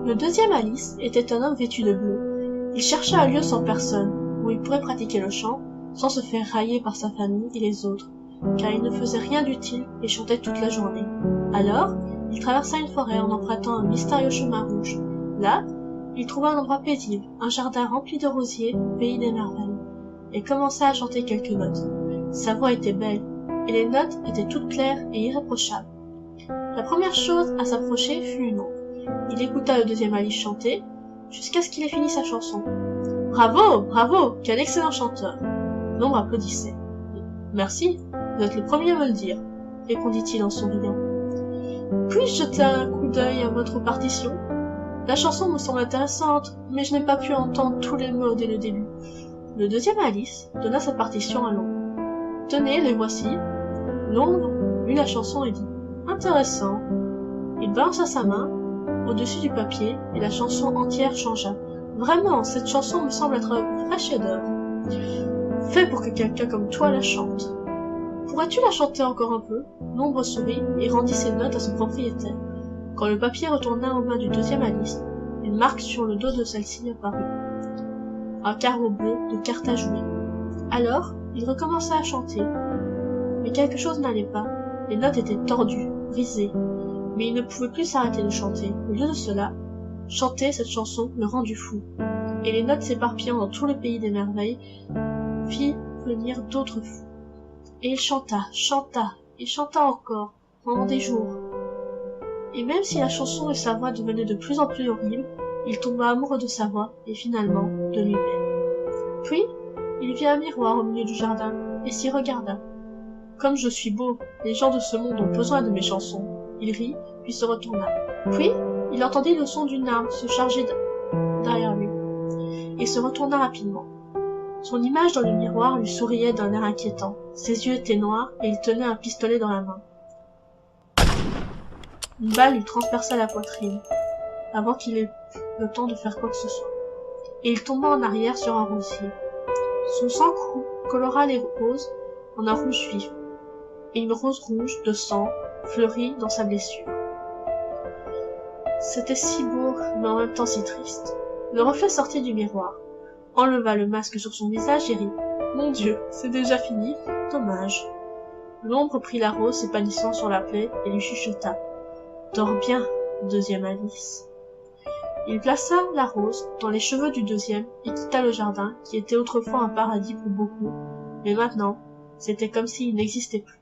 Le deuxième Alice était un homme vêtu de bleu. Il cherchait un lieu sans personne, où il pourrait pratiquer le chant, sans se faire railler par sa famille et les autres, car il ne faisait rien d'utile et chantait toute la journée. Alors, il traversa une forêt en empruntant un mystérieux chemin rouge. Là, il trouva un endroit paisible, un jardin rempli de rosiers, pays des merveilles, et commença à chanter quelques notes. Sa voix était belle, et les notes étaient toutes claires et irréprochables. La première chose à s'approcher fut une ombre. Il écouta le deuxième Alice chanter, jusqu'à ce qu'il ait fini sa chanson. « Bravo, bravo, quel excellent chanteur !» L'ombre applaudissait. « Merci, vous êtes le premier à me le dire, » répondit-il en souriant. « Puis-je jeter un coup d'œil à votre partition ? La chanson me semble intéressante, mais je n'ai pas pu entendre tous les mots dès le début. » Le deuxième Alice donna sa partition à l'ombre. « Tenez, les voici. » L'ombre lut la chanson et dit « Intéressant. » Il balança sa main au-dessus du papier et la chanson entière changea. « Vraiment, cette chanson me semble être un vrai chef-d'œuvre. Fait pour que quelqu'un comme toi la chante. Pourrais-tu la chanter encore un peu ?» L'ombre sourit et rendit ses notes à son propriétaire. Quand le papier retourna aux mains du deuxième Alice, une marque sur le dos de celle-ci apparut. Un carreau bleu de cartes à jouer. Alors, il recommença à chanter. Mais quelque chose n'allait pas. Les notes étaient tordues, brisées. Mais il ne pouvait plus s'arrêter de chanter. Au lieu de cela, chanter cette chanson le rendit fou. Et les notes s'éparpillant dans tout le pays des merveilles fit venir d'autres fous. Et il chanta, chanta, et chanta encore, pendant des jours. Et même si la chanson et sa voix devenaient de plus en plus horribles, il tomba amoureux de sa voix, et finalement de lui-même. Puis, il vit un miroir au milieu du jardin, et s'y regarda. Comme je suis beau, les gens de ce monde ont besoin de mes chansons. Il rit, puis se retourna. Puis, il entendit le son d'une arme se charger derrière lui, et se retourna rapidement. Son image dans le miroir lui souriait d'un air inquiétant. Ses yeux étaient noirs, et il tenait un pistolet dans la main. Une balle lui transperça la poitrine, avant qu'il ait le temps de faire quoi que ce soit. Et il tomba en arrière sur un rosier. Son sang colora les roses en un rouge vif, et une rose rouge de sang fleurit dans sa blessure. C'était si beau, mais en même temps si triste. Le reflet sortit du miroir, enleva le masque sur son visage et rit. « Mon Dieu, c'est déjà fini? Dommage. » L'ombre prit la rose s'épanouissant sur la plaie et lui chuchota. « Dors bien, deuxième Alice. » Il plaça la rose dans les cheveux du deuxième et quitta le jardin, qui était autrefois un paradis pour beaucoup, mais maintenant, c'était comme s'il n'existait plus.